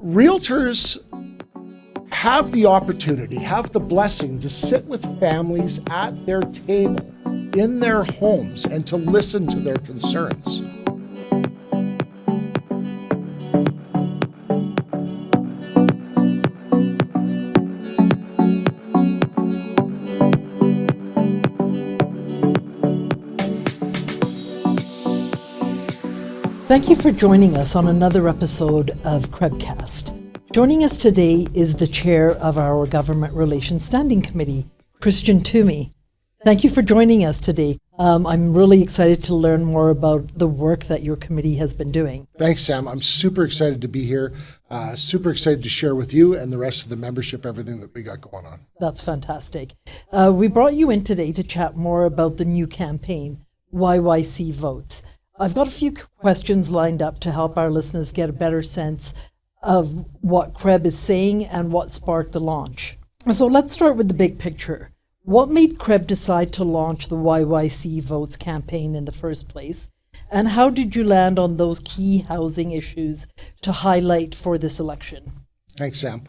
Realtors have the opportunity, have the blessing to sit with families at their table in their homes and to listen to their concerns. Thank you for joining us on another episode of CREB Cast. Joining us today is the chair of our Government Relations Standing Committee, Christian Twomey. Thank you for joining us today. I'm really excited to learn more about the work that your committee has been doing. Thanks, Sam. I'm super excited to be here, super excited to share with you and the rest of the membership everything that we got going on. That's fantastic. We brought you in today to chat more about the new campaign, YYC Votes. I've got a few questions lined up to help our listeners get a better sense of what CREB is saying and what sparked the launch. So let's start with the big picture. What made CREB decide to launch the YYC Votes campaign in the first place? And how did you land on those key housing issues to highlight for this election? Thanks, Sam.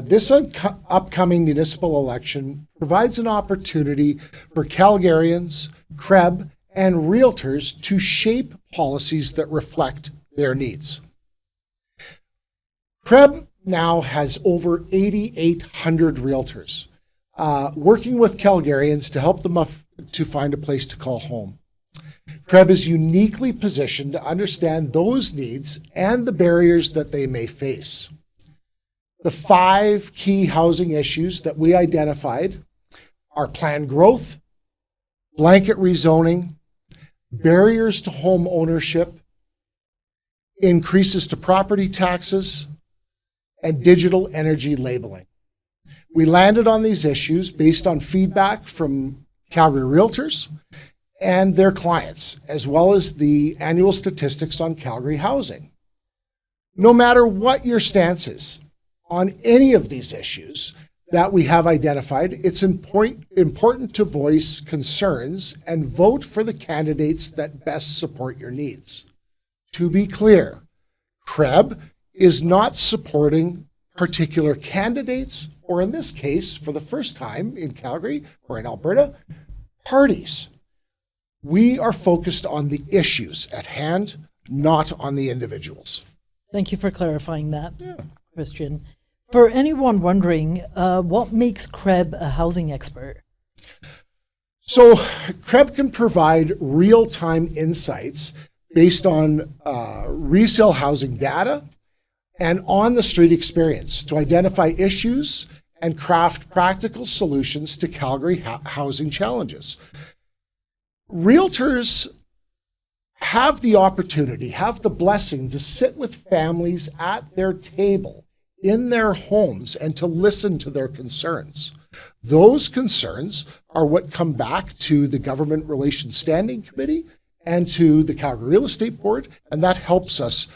This upcoming municipal election provides an opportunity for Calgarians, CREB, and realtors to shape policies that reflect their needs. CREB now has over 8,800 realtors working with Calgarians to help them to find a place to call home. CREB is uniquely positioned to understand those needs and the barriers that they may face. The 5 key housing issues that we identified are planned growth, blanket rezoning, barriers to home ownership, increases to property taxes, and digital energy labeling. We landed on these issues based on feedback from Calgary realtors and their clients, as well as the annual statistics on Calgary housing. No matter what your stance is on any of these issues that we have identified, it's important to voice concerns and vote for the candidates that best support your needs. To be clear, CREB is not supporting particular candidates, or in this case, for the first time in Calgary or in Alberta, parties. We are focused on the issues at hand, not on the individuals. Thank you for clarifying that, Christian. For anyone wondering, what makes CREB a housing expert? So CREB can provide real-time insights based on resale housing data and on-the-street experience to identify issues and craft practical solutions to Calgary housing challenges. Realtors have the opportunity, have the blessing to sit with families at their table in their homes and to listen to their concerns. Those concerns are what come back to the Government Relations Standing Committee and to the Calgary Real Estate Board, and that helps us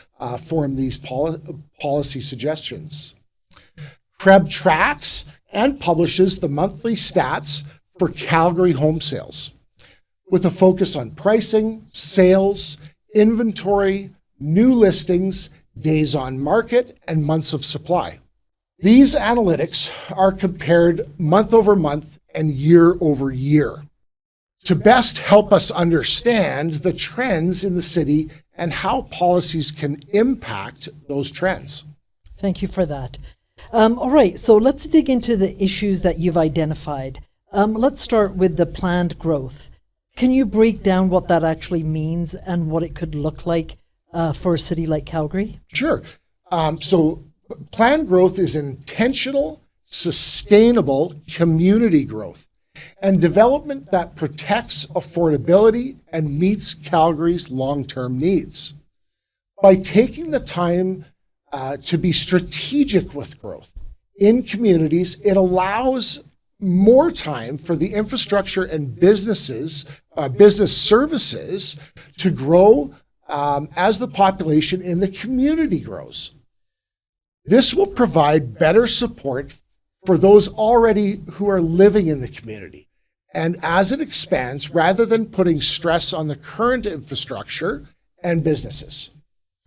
form these policy suggestions. CREB tracks and publishes the monthly stats for Calgary home sales with a focus on pricing, sales, inventory, new listings, days on market, and months of supply. These analytics are compared month over month and year over year to best help us understand the trends in the city and how policies can impact those trends. Thank you for that. All right, so let's dig into the issues that you've identified. Let's start with the planned growth. Can you break down what that actually means and what it could look like for a city like Calgary? Sure. So planned growth is intentional, sustainable community growth and development that protects affordability and meets Calgary's long-term needs. By taking the time to be strategic with growth in communities, it allows more time for the infrastructure and business services to grow as the population in the community grows. This will provide better support for those already who are living in the community. And as it expands, rather than putting stress on the current infrastructure and businesses.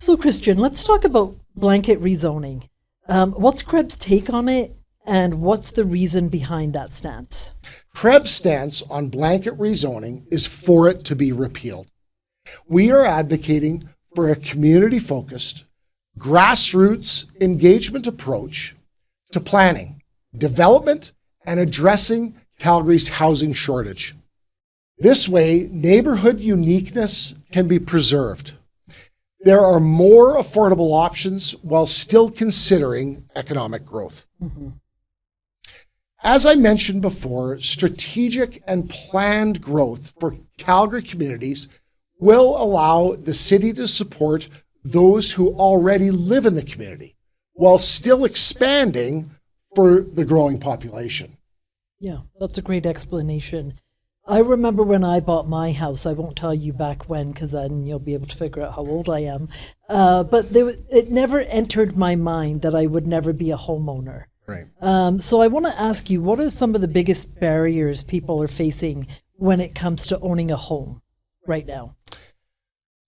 So Christian, let's talk about blanket rezoning. What's CREB's take on it, and what's the reason behind that stance? CREB's stance on blanket rezoning is for it to be repealed. We are advocating for a community-focused, grassroots engagement approach to planning, development, and addressing Calgary's housing shortage. This way, neighborhood uniqueness can be preserved. There are more affordable options while still considering economic growth. Mm-hmm. As I mentioned before, strategic and planned growth for Calgary communities will allow the city to support those who already live in the community while still expanding for the growing population. Yeah, that's a great explanation. I remember when I bought my house, I won't tell you back when, because then you'll be able to figure out how old I am, but it never entered my mind that I would never be a homeowner. Right. So I want to ask you, what are some of the biggest barriers people are facing when it comes to owning a home right now?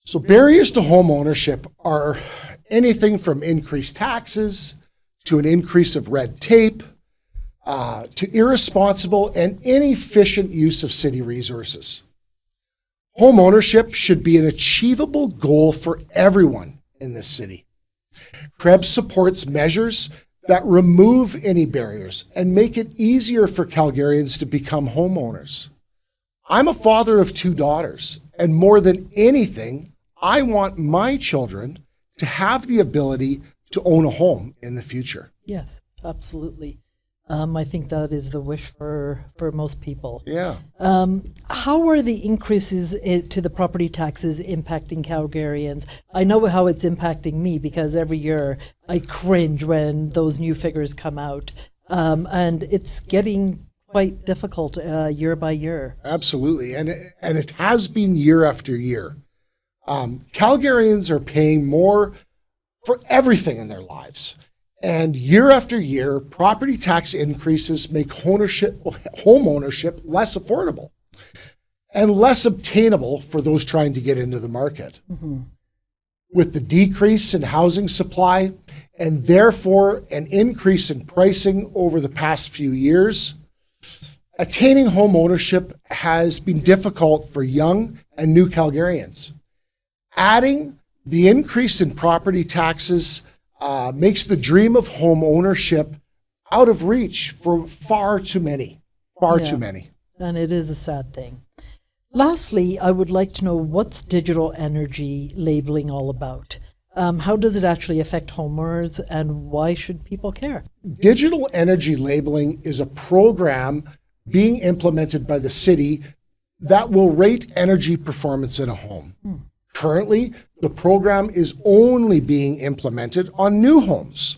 So barriers to home ownership are anything from increased taxes to an increase of red tape, to irresponsible and inefficient use of city resources. Home ownership should be an achievable goal for everyone in this city. CREB supports measures that remove any barriers and make it easier for Calgarians to become homeowners. I'm a father of 2 daughters, and more than anything, I want my children to have the ability to own a home in the future. Yes, absolutely. I think that is the wish for most people. Yeah. How are the increases to the property taxes impacting Calgarians? I know how it's impacting me because every year I cringe when those new figures come out. And it's getting quite difficult year by year. Absolutely. And it has been year after year. Calgarians are paying more for everything in their lives. And year after year, property tax increases make home ownership less affordable and less obtainable for those trying to get into the market. Mm-hmm. With the decrease in housing supply and therefore an increase in pricing over the past few years, attaining home ownership has been difficult for young and new Calgarians. Adding the increase in property taxes makes the dream of home ownership out of reach for far too many. And it is a sad thing. Lastly, I would like to know, what's digital energy labeling all about? How does it actually affect homeowners, and why should people care? Digital energy labeling is a program being implemented by the city that will rate energy performance in a home. Currently, the program is only being implemented on new homes,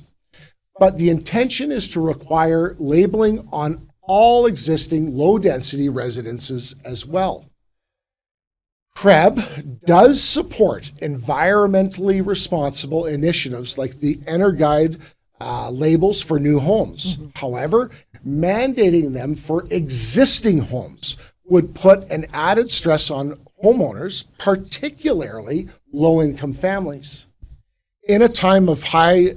but the intention is to require labeling on all existing low-density residences as well. CREB does support environmentally responsible initiatives like the EnerGuide labels for new homes. Mm-hmm. However, mandating them for existing homes would put an added stress on homeowners, particularly low-income families. In a time of high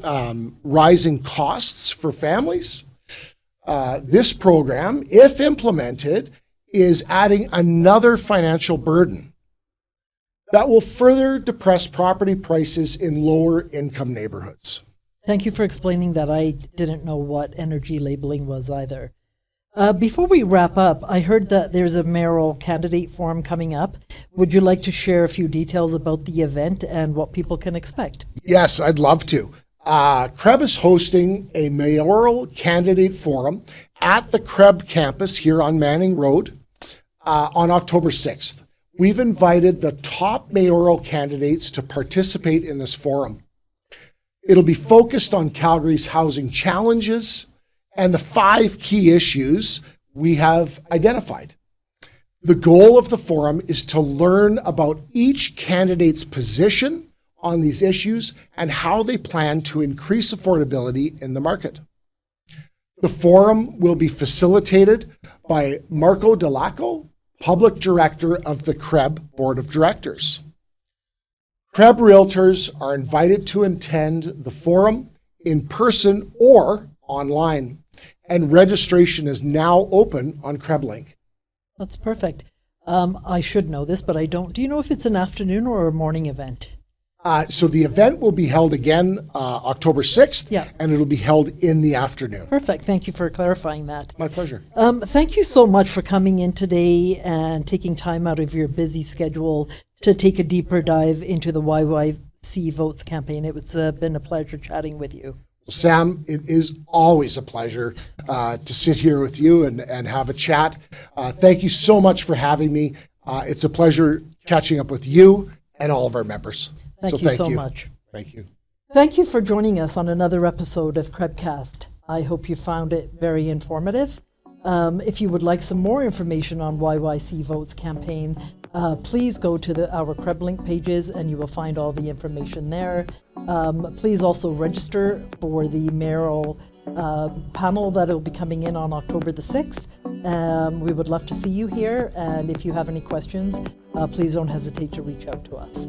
rising costs for families, this program, if implemented, is adding another financial burden that will further depress property prices in lower income neighborhoods. Thank you for explaining that. I didn't know what energy labeling was either. Before we wrap up, I heard that there's a mayoral candidate forum coming up. Would you like to share a few details about the event and what people can expect? Yes, I'd love to. CREB is hosting a mayoral candidate forum at the CREB Campus here on Manning Road on October 6th. We've invited the top mayoral candidates to participate in this forum. It'll be focused on Calgary's housing challenges and the 5 key issues we have identified. The goal of the forum is to learn about each candidate's position on these issues and how they plan to increase affordability in the market. The forum will be facilitated by Marco Delaco, Public Director of the CREB Board of Directors. CREB Realtors are invited to attend the forum in person or online, and registration is now open on CREB Link. That's perfect. I should know this, but I don't. Do you know if it's an afternoon or a morning event? So the event will be held again October 6th, Yeah. and it'll be held in the afternoon. Perfect. Thank you for clarifying that. My pleasure. Thank you so much for coming in today and taking time out of your busy schedule to take a deeper dive into the YYC Votes campaign. It's been a pleasure chatting with you. Sam, it is always a pleasure to sit here with you and have a chat. Thank you so much for having me. It's a pleasure catching up with you and all of our members. Thank you so much. Thank you. Thank you for joining us on another episode of CREBcast. I hope you found it very informative. If you would like some more information on YYC Votes campaign, please go to our CREB link pages and you will find all the information there. Please also register for the mayoral panel that will be coming in on October the 6th. We would love to see you here, and if you have any questions, please don't hesitate to reach out to us.